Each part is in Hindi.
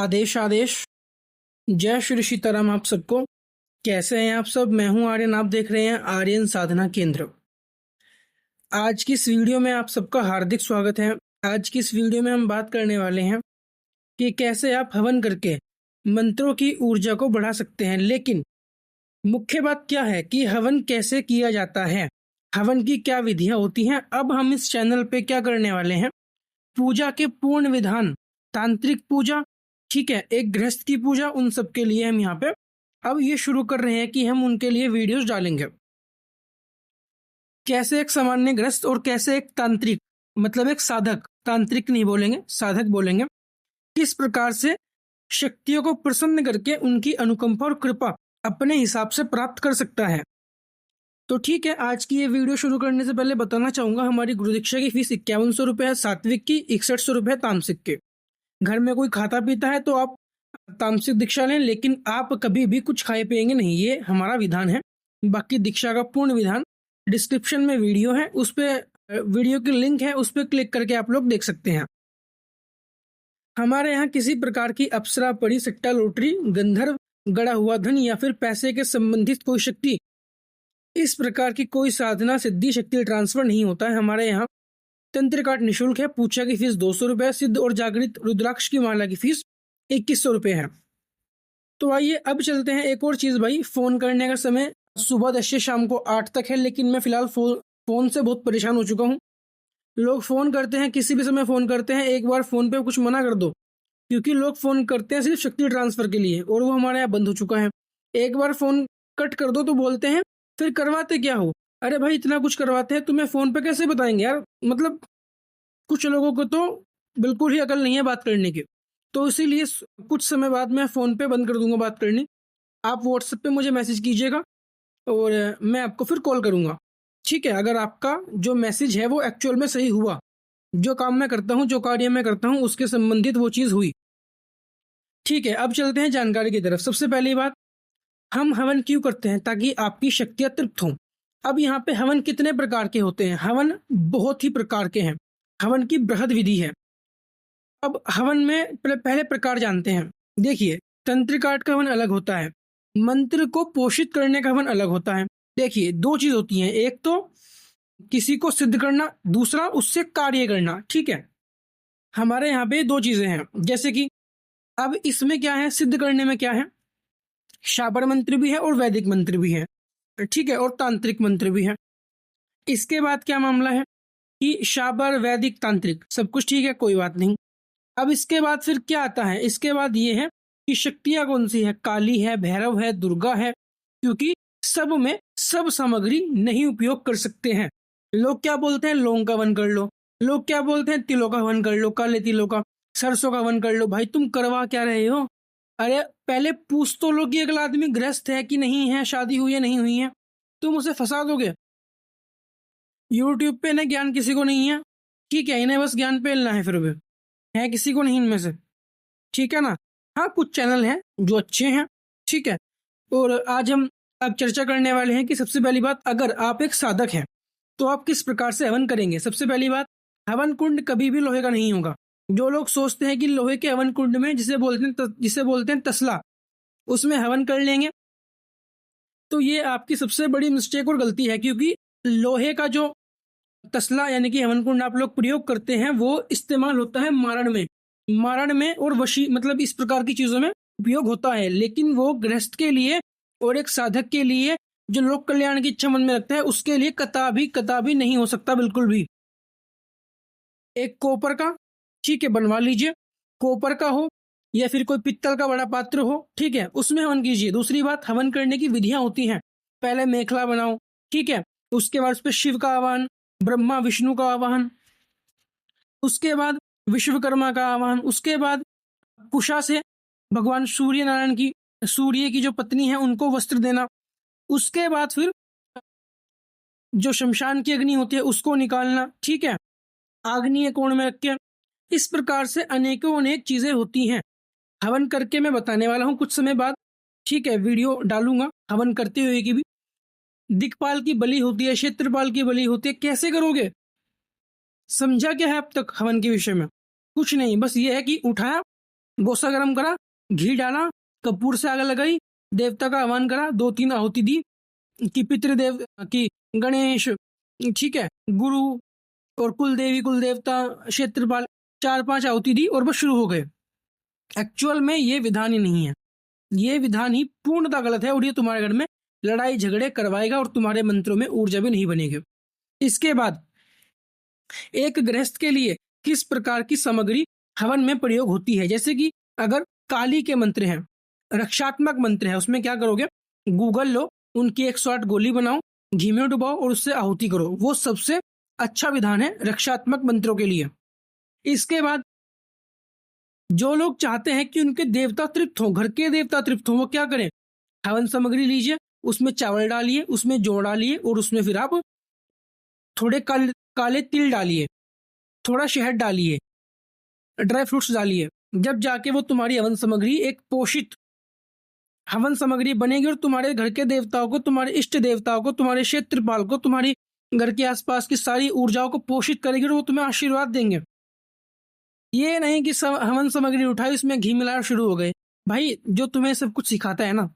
आदेश आदेश। जय श्री सीताराम आप सबको। कैसे हैं आप सब? मैं हूं आर्यन, आप देख रहे हैं आर्यन साधना केंद्र। आज की इस वीडियो में आप सबका हार्दिक स्वागत है। आज की इस वीडियो में हम बात करने वाले हैं कि कैसे आप हवन करके मंत्रों की ऊर्जा को बढ़ा सकते हैं। लेकिन मुख्य बात क्या है कि हवन कैसे किया जाता है, हवन की क्या विधियां होती हैं। अब हम इस चैनल पे क्या करने वाले हैं, पूजा के पूर्ण विधान, तांत्रिक पूजा, ठीक है, एक गृहस्थ की पूजा, उन सब के लिए हम यहाँ पे अब ये शुरू कर रहे हैं कि हम उनके लिए वीडियोस डालेंगे। कैसे एक सामान्य गृहस्थ और कैसे एक तांत्रिक, मतलब एक साधक, तांत्रिक नहीं बोलेंगे, साधक बोलेंगे, किस प्रकार से शक्तियों को प्रसन्न करके उनकी अनुकंपा और कृपा अपने हिसाब से प्राप्त कर सकता है। तो ठीक है, आज की ये वीडियो शुरू करने से पहले बताना चाहूंगा, हमारी गुरु दीक्षा की फीस 5100 रुपये है, सात्विक की 6100 रुपये, तामसिक के। घर में कोई खाता पीता है तो आप तामसिक दीक्षा लें, लेकिन आप कभी भी कुछ खाए पिएंगे नहीं, ये हमारा विधान है। बाकी दीक्षा का पूर्ण विधान डिस्क्रिप्शन में वीडियो है, उस पर वीडियो की लिंक है, उस पर क्लिक करके आप लोग देख सकते हैं। हमारे यहाँ किसी प्रकार की अप्सरा, पड़ी, सट्टा, लॉटरी, गंधर्व, गड़ा हुआ धन या फिर पैसे के संबंधित कोई शक्ति, इस प्रकार की कोई साधना, सिद्धि, शक्ति ट्रांसफर नहीं होता है। हमारे यहाँ तंत्र काट निःशुल्क है, पूजा की फीस 200 रुपये, सिद्ध और जागृत रुद्राक्ष की माला की फीस 2100 रुपये है। तो आइए अब चलते हैं। एक और चीज भाई, फोन करने का समय सुबह 10 से शाम को 8 तक है, लेकिन मैं फिलहाल फोन से बहुत परेशान हो चुका हूँ। लोग फोन करते हैं, किसी भी समय फोन करते हैं, एक बार फोन पे कुछ मना कर दो, क्योंकि लोग फोन करते हैं सिर्फ शक्ति ट्रांसफर के लिए और वो हमारे यहाँ बंद हो चुका है। एक बार फोन कट कर दो तो बोलते हैं फिर करवाते क्या हो। अरे भाई, इतना कुछ करवाते हैं, तुम्हें फोन पे कैसे बताएंगे यार। मतलब कुछ लोगों को तो बिल्कुल ही अकल नहीं है बात करने की। तो इसीलिए कुछ समय बाद मैं फोन पे बंद कर दूंगा बात करनी। आप व्हाट्सएप पे मुझे मैसेज कीजिएगा और मैं आपको फिर कॉल करूंगा, ठीक है। अगर आपका जो मैसेज है वो एक्चुअल में सही हुआ, जो काम मैं करता हूँ, जो कार्य मैं करता हूँ, उसके संबंधित वो चीज हुई, ठीक है। अब चलते हैं जानकारी की तरफ। सबसे पहली बात, हम हवन क्यों करते हैं? ताकि आपकी शक्तियां तृप्त हों। अब यहाँ पे हवन कितने प्रकार के होते हैं? हवन बहुत ही प्रकार के हैं। हवन की बृहद विधि है। अब हवन में पहले प्रकार जानते हैं। देखिए, तंत्रिकाट का हवन अलग होता है, मंत्र को पोषित करने का हवन अलग होता है। देखिए, दो चीज होती हैं, एक तो किसी को सिद्ध करना, दूसरा उससे कार्य करना, ठीक है। हमारे यहाँ पे दो चीजें हैं। जैसे कि अब इसमें क्या है, सिद्ध करने में क्या है, शाबर मंत्र भी है और वैदिक मंत्र भी है, ठीक है, और तांत्रिक मंत्र भी है। इसके बाद क्या मामला है कि शाबर, वैदिक, तांत्रिक सब कुछ ठीक है, कोई बात नहीं। अब इसके बाद फिर क्या आता है? इसके बाद ये है कि शक्तियां कौन सी है, काली है, भैरव है, दुर्गा है, क्योंकि सब में सब सामग्री नहीं उपयोग कर सकते हैं। लोग क्या बोलते हैं, लौंग का हवन कर लो, लोग क्या बोलते हैं, तिलों का हवन कर लो, काले तिलों का, सरसों का हवन कर लो। भाई तुम करवा क्या रहे हो? अरे पहले पूछ तो लो कि अगला आदमी गृहस्थ है कि नहीं है, शादी हुई है नहीं हुई है, तुम उसे फंसा दोगे। यूट्यूब पे ना ज्ञान किसी को नहीं है, ठीक है, इन्हें बस ज्ञान पेलना है, फिर भी है किसी को नहीं इनमें से, ठीक है ना। हाँ, कुछ चैनल हैं जो अच्छे हैं, ठीक है। और आज हम अब चर्चा करने वाले हैं कि सबसे पहली बात, अगर आप एक साधक हैं तो आप किस प्रकार से हवन करेंगे। सबसे पहली बात, हवन कुंड कभी भी लोहे का नहीं होगा। जो लोग सोचते हैं कि लोहे के हवन कुंड में, जिसे बोलते हैं तसला, उसमें हवन कर लेंगे, तो ये आपकी सबसे बड़ी मिस्टेक और गलती है। क्योंकि लोहे का जो तसला यानी कि हवन कुंड आप लोग प्रयोग करते हैं, वो इस्तेमाल होता है मारण में और वशी, मतलब इस प्रकार की चीजों में उपयोग होता है। लेकिन वो गृहस्थ के लिए और एक साधक के लिए, जो लोक कल्याण की इच्छा मन में रखता है, उसके लिए कदापि नहीं हो सकता, बिल्कुल भी। एक कॉपर का, ठीक है, बनवा लीजिए, कॉपर का हो या फिर कोई पित्तल का बड़ा पात्र हो, ठीक है, उसमें हवन कीजिए। दूसरी बात, हवन करने की विधियां होती हैं। पहले मेखला बनाओ, ठीक है, उसके बाद उस पर शिव का आह्वान, ब्रह्मा विष्णु का आह्वान, उसके बाद विश्वकर्मा का आह्वान, उसके बाद कुशा से भगवान सूर्य नारायण की, सूर्य की जो पत्नी है, उनको वस्त्र देना, उसके बाद फिर जो शमशान की अग्नि होती है उसको निकालना, ठीक है, आग्नेय कोण में रख के। इस प्रकार से अनेकों अनेक चीजें होती हैं। हवन करके मैं बताने वाला हूं कुछ समय बाद, ठीक है, वीडियो डालूंगा हवन करते हुए की भी। दिक्पाल की बलि होती है, क्षेत्रपाल की बलि होती है, कैसे करोगे? समझा क्या है अब तक हवन के विषय में? कुछ नहीं, बस ये है कि उठाया, गोसा गर्म करा, घी डाला, कपूर से आग लगाई, देवता का आह्वान करा, 2-3 आहुति दी कि पितृदेव की गणेश, ठीक है, गुरु और कुल देवी कुल देवता क्षेत्रपाल, 4-5 आहुति दी और बस शुरू हो गए। एक्चुअल में ये विधान ही नहीं है, ये विधान ही पूर्णतः गलत है और ये तुम्हारे घर में लड़ाई झगड़े करवाएगा और तुम्हारे मंत्रों में ऊर्जा भी नहीं बनेगी। इसके बाद एक गृहस्थ के लिए किस प्रकार की सामग्री हवन में प्रयोग होती है, जैसे कि अगर काली के मंत्र हैं, रक्षात्मक मंत्र है, उसमें क्या करोगे, गूगल लो, उनकी 108 गोली बनाओ, घी में डुबाओ और उससे आहुति करो, वो सबसे अच्छा विधान है रक्षात्मक मंत्रों के लिए। इसके बाद जो लोग चाहते हैं कि उनके देवता तृप्त हो, घर के देवता तृप्त हो, वो क्या करें, हवन सामग्री लीजिए, उसमें चावल डालिए, उसमें जौ डालिए और उसमें फिर आप थोड़े काले तिल डालिए, थोड़ा शहद डालिए, ड्राई फ्रूट्स डालिए, जब जाके वो तुम्हारी हवन सामग्री एक पोषित हवन सामग्री बनेगी और तुम्हारे घर के देवताओं को, तुम्हारे इष्ट देवताओं को, तुम्हारे क्षेत्रपाल को, तुम्हारी घर के आसपास की सारी ऊर्जाओं को पोषित करेगी और वो तुम्हें आशीर्वाद देंगे। ये नहीं कि हवन सामग्री उठाई, उसमें घी मिलाया शुरू हो गए। भाई जो तुम्हें सब कुछ सिखाता है ना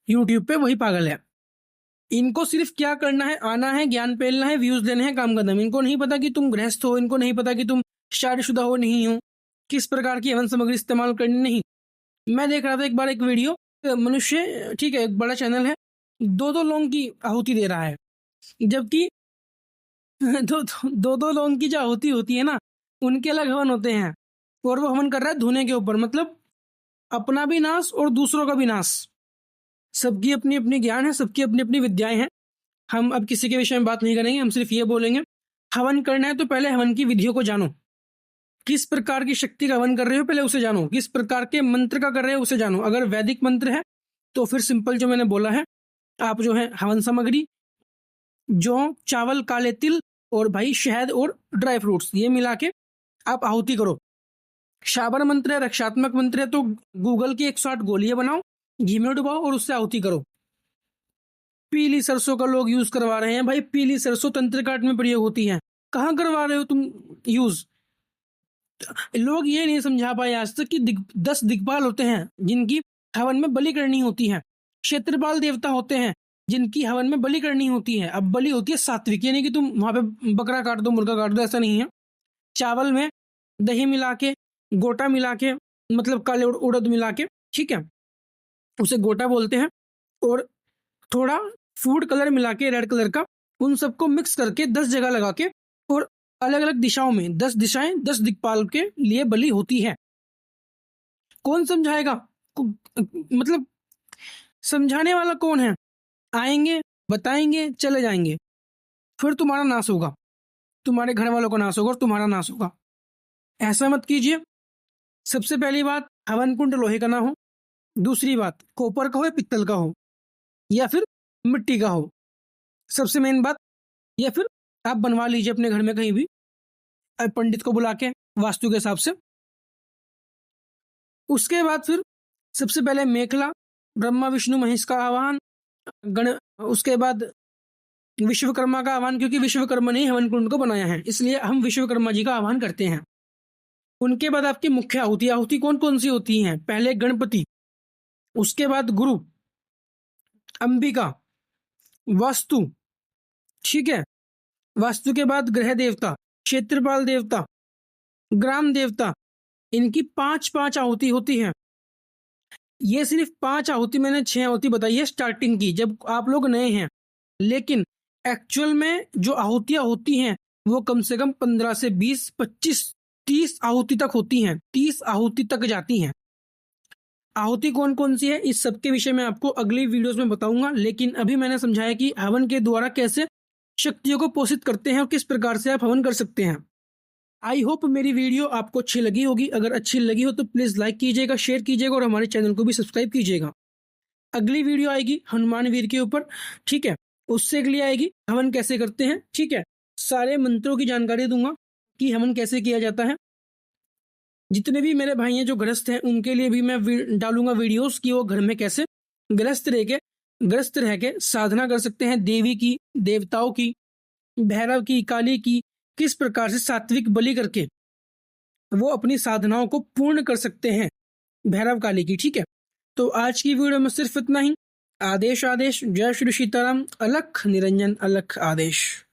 यूट्यूब पे, वही पागल है। इनको सिर्फ क्या करना है, आना है, ज्ञान फैलना है, व्यूज देने हैं, काम खत्म। इनको नहीं पता कि तुम गृहस्थ हो, इनको नहीं पता कि तुम शादीशुदा हो नहीं हो, किस प्रकार की हवन सामग्री इस्तेमाल करनी। नहीं, मैं देख रहा था एक बार एक वीडियो, मनुष्य, ठीक है, एक बड़ा चैनल है, 2-2 लौंग की आहुति दे रहा है, जबकि दो लौंग की जो आहुति होती है ना, उनके अलग हवन होते हैं और वो हवन कर रहा है धुने के ऊपर, मतलब अपना भी नाश और दूसरों का भी नाश। सबकी अपनी अपनी ज्ञान है, सबकी अपनी अपनी विद्याएं हैं। हम अब किसी के विषय में बात नहीं करेंगे, हम सिर्फ ये बोलेंगे हवन करना है तो पहले हवन की विधियों को जानो, किस प्रकार की शक्ति का हवन कर रहे हो पहले उसे जानो, किस प्रकार के मंत्र का कर रहे हो उसे जानो। अगर वैदिक मंत्र है तो फिर सिंपल जो मैंने बोला है, आप जो है हवन सामग्री, जौ, चावल, काले तिल और भाई शहद और ड्राई फ्रूट्स, ये मिला के आप आहुति करो। शाबर मंत्र है, रक्षात्मक मंत्र है, तो गूगल की 108 गोलियां बनाओ, घी में डुबाओ और उससे आहुति करो। पीली सरसों का लोग यूज करवा रहे हैं, भाई पीली सरसों तंत्र काट में प्रयोग होती है, कहाँ करवा रहे हो तुम यूज। लोग ये नहीं समझा पाए आज तक कि 10 दिक्पाल होते हैं जिनकी हवन में बलि करनी होती है, क्षेत्रपाल देवता होते हैं जिनकी हवन में बलि करनी होती है। अब बलि होती है सात्विक, यानी कि तुम वहां पे बकरा काट दो, मुर्गा काट दो, ऐसा नहीं है। चावल में दही मिला के, गोटा मिला के, मतलब काले उड़द मिला के, ठीक है, उसे गोटा बोलते हैं, और थोड़ा फूड कलर मिला के, रेड कलर का, उन सबको मिक्स करके 10 जगह लगा के और अलग अलग दिशाओं में 10 दिशाएं 10 दिक्पाल के लिए बलि होती है। कौन समझाएगा, मतलब समझाने वाला कौन है, आएंगे बताएंगे चले जाएंगे, फिर तुम्हारा नाश होगा, तुम्हारे घर वालों का नाश होगा और तुम्हारा नाश होगा। ऐसा मत कीजिए। सबसे पहली बात, हवन कुंड लोहे का ना हो। दूसरी बात, कॉपर का हो या पित्तल का हो या फिर मिट्टी का हो। सबसे मेन बात, या फिर आप बनवा लीजिए अपने घर में कहीं भी पंडित को बुला के वास्तु के हिसाब से। उसके बाद फिर सबसे पहले मेखला, ब्रह्मा विष्णु महेश का आह्वान, उसके बाद विश्वकर्मा का आह्वान, क्योंकि विश्वकर्मा ने हवन कुंड को बनाया है, इसलिए हम विश्वकर्मा जी का आह्वान करते हैं। उनके बाद आपकी मुख्य आहुति कौन कौन सी होती हैं, पहले गणपति, उसके बाद गुरु, अंबिका, वास्तु, ठीक है, वास्तु के बाद ग्रह देवता, क्षेत्रपाल देवता, ग्राम देवता, इनकी 5-5 आहुति होती है। ये सिर्फ 5 आहुति, मैंने 6 आहुति बताई है स्टार्टिंग की, जब आप लोग नए हैं, लेकिन एक्चुअल में जो आहुतियां होती हैं वो कम से कम 15 से 20, 25, 30 आहुति तक होती हैं, 30 आहुति तक जाती हैं। आहुति कौन कौन सी है इस सब के विषय में आपको अगली वीडियोस में बताऊंगा, लेकिन अभी मैंने समझाया कि हवन के द्वारा कैसे शक्तियों को पोषित करते हैं और किस प्रकार से आप हवन कर सकते हैं। आई होप मेरी वीडियो आपको अच्छी लगी होगी। अगर अच्छी लगी हो तो प्लीज़ लाइक कीजिएगा, शेयर कीजिएगा और हमारे चैनल को भी सब्सक्राइब कीजिएगा। अगली वीडियो आएगी हनुमान वीर के ऊपर, ठीक है, उससे अगली आएगी हवन कैसे करते हैं, ठीक है, सारे मंत्रों की जानकारी दूंगा कि हवन कैसे किया जाता है। जितने भी मेरे भाई हैं जो गृहस्थ हैं उनके लिए भी मैं डालूंगा वीडियोस कि वो घर में कैसे गृहस्थ रह के साधना कर सकते हैं, देवी की, देवताओं की, भैरव की, काली की, किस प्रकार से सात्विक बलि करके वो अपनी साधनाओं को पूर्ण कर सकते हैं भैरव काली की। ठीक है, तो आज की वीडियो में सिर्फ इतना ही। आदेश आदेश, जय श्री सीताराम, अलख निरंजन अलख आदेश।